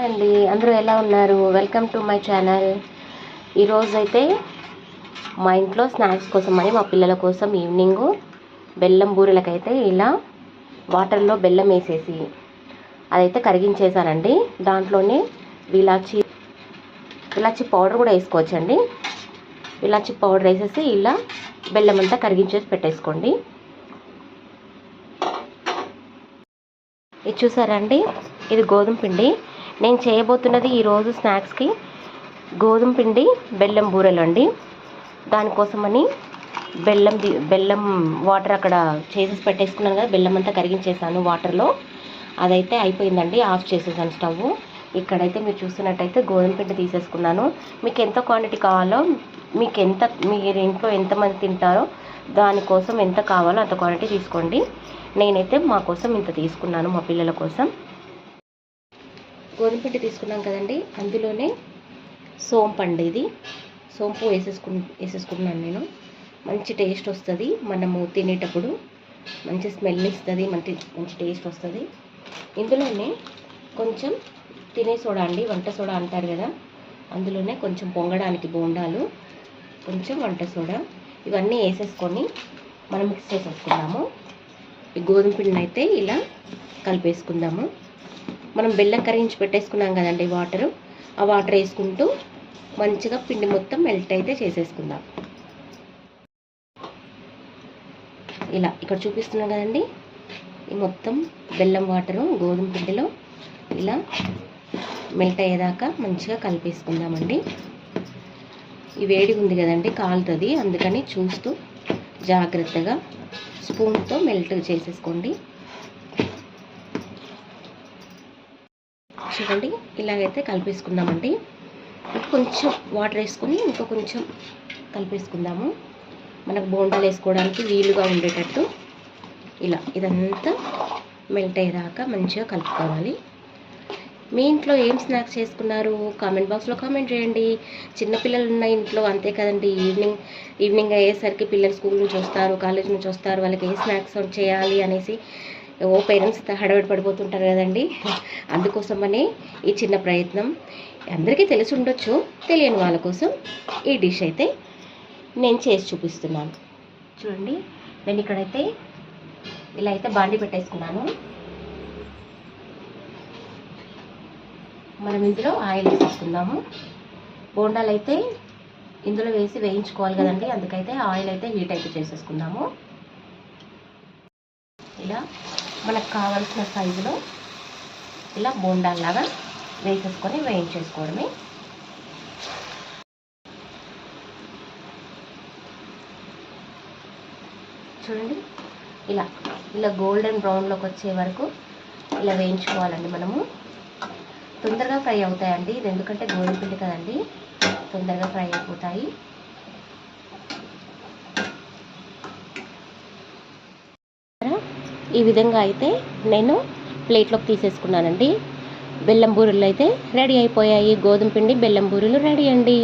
అండి అందరూ ఎలా ఉన్నారు? Welcome to my channel. ఈరోజైతే మా ఇంట్లో స్నాక్స్ కోసం అని మా పిల్లల కోసం ఈవినింగ్ బెల్లం బూరెలకైతే ఇలా వాటర్లో బెల్లం వేసేసి అదైతే కరిగించేసానండి. దాంట్లోనే ఇలాచి పౌడర్ కూడా వేసుకోవచ్చండి. ఇలాచి పౌడర్ వేసేసి ఇలా బెల్లం అంతా కరిగించేసి పెట్టేసుకోండి. ఇది చూసారండి, ఇది గోధుమ పిండి. నేను చేయబోతున్నది ఈరోజు స్నాక్స్కి గోధుమ పిండి బెల్లం బూరెలు అండి. దానికోసమని బెల్లం వాటర్ అక్కడ చేసేసి పెట్టేసుకున్నాను కదా, బెల్లం అంతా కరిగించేసాను వాటర్లో. అదైతే అయిపోయిందండి, ఆఫ్ చేసేసాను స్టవ్. ఇక్కడైతే మీరు చూస్తున్నట్టయితే గోధుమ పిండి తీసేసుకున్నాను. మీకు ఎంత క్వాంటిటీ కావాలో, మీరు ఇంట్లో ఎంతమంది తింటారో దానికోసం ఎంత కావాలో అంత క్వాంటిటీ తీసుకోండి. నేనైతే మా కోసం ఇంత తీసుకున్నాను, మా పిల్లల కోసం. గోధుమ పిండి తీసుకున్నాం కదండి, అందులోనే సోంపండి, ఇది సోంపు వేసేసుకున్నాను నేను. మంచి టేస్ట్ వస్తుంది, మనము తినేటప్పుడు మంచి స్మెల్ ఇస్తుంది, మంచి టేస్ట్ వస్తుంది. ఇందులోనే కొంచెం తినే సోడా అండి, వంట సోడా అంటారు కదా, అందులోనే కొంచెం పొంగడానికి బోండాలు, కొంచెం వంట సోడా, ఇవన్నీ వేసేసుకొని మనం మిక్స్ చేసేసుకుందాము. ఈ గోధుమ పిండిని అయితే ఇలా కలిపేసుకుందాము. మనం బెల్లం కరిగించి పెట్టేసుకున్నాం కదండి వాటరు, ఆ వాటర్ వేసుకుంటూ మంచిగా పిండి మొత్తం మెల్ట్ అయితే చేసేసుకుందాం. ఇలా ఇక్కడ చూపిస్తున్నాం కదండి, ఈ మొత్తం బెల్లం వాటరు గోధుమ పిండిలో ఇలా మెల్ట్ అయ్యేదాకా మంచిగా కలిపేసుకుందామండి. ఈ వేడి ఉంది కదండి, కాలుతుంది, అందుకని చూస్తూ జాగ్రత్తగా స్పూన్తో మెల్ట్ చేసేసుకోండి. చూడండి, ఇలాగైతే కలిపేసుకుందామండి. కొంచెం వాటర్ వేసుకొని ఇంకా కొంచెం కలిపేసుకుందాము, మనకు బోండాలు వేసుకోవడానికి వీలుగా ఉండేటట్టు. ఇలా ఇదంతా మెల్ట్ అయ్యేదాకా మంచిగా కలుపుకోవాలి. మీ ఇంట్లో ఏం స్నాక్స్ చేసుకున్నారు? కామెంట్ బాక్స్లో కామెంట్ చేయండి. చిన్నపిల్లలు ఉన్న ఇంట్లో అంతే కదండి, ఈవినింగ్ అయ్యేసరికి పిల్లలు స్కూల్ నుంచి వస్తారు, కాలేజ్ నుంచి వస్తారు, వాళ్ళకి ఏ స్నాక్స్ చేయాలి అనేసి పేరెంట్స్ హడావిడి పడిపోతుంటారు కదండి. అందుకోసమనే ఈ చిన్న ప్రయత్నం. అందరికీ తెలిసి ఉండొచ్చు, తెలియని వాళ్ళ కోసం ఈ డిష్ అయితే నేను చేసి చూపిస్తున్నాను. చూడండి, నేను ఇక్కడైతే ఇలా అయితే బాండి పెట్టేసుకున్నాను. మనం ఇందులో ఆయిల్ వేసేసుకుందాము. బోండాలు అయితే ఇందులో వేసి వేయించుకోవాలి కదండి, అందుకైతే ఆయిల్ అయితే హీట్ అయితే చేసేసుకుందాము. ఇలా మనకు కావాల్సిన సైజులో ఇలా బోండాల్లాగా వేసేసుకొని వేయించేసుకోవడమే. చూడండి, ఇలా గోల్డెన్ బ్రౌన్లోకి వచ్చే వరకు ఇలా వేయించుకోవాలండి. మనము తొందరగా ఫ్రై అవుతాయండి, ఇది ఎందుకంటే గోధుమ పిండి కదండి, తొందరగా ఫ్రై అయిపోతాయి. ఈ విధంగా అయితే నేను ప్లేట్లోకి తీసేసుకున్నానండి. బెల్లం బూరెలు అయితే రెడీ అయిపోయాయి. గోధుమ పిండి బెల్లం బూరెలు రెడీ అండి.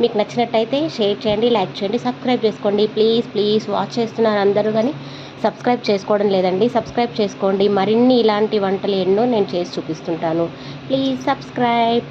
మీకు నచ్చినట్టయితే షేర్ చేయండి, లైక్ చేయండి, సబ్స్క్రైబ్ చేసుకోండి. ప్లీజ్ వాచ్ చేస్తున్నారు అందరూ, కానీ సబ్స్క్రైబ్ చేసుకోవడం లేదండి. సబ్స్క్రైబ్ చేసుకోండి, మరిన్ని ఇలాంటి వంటలు ఎన్నో నేను చేసి చూపిస్తుంటాను. Please subscribe.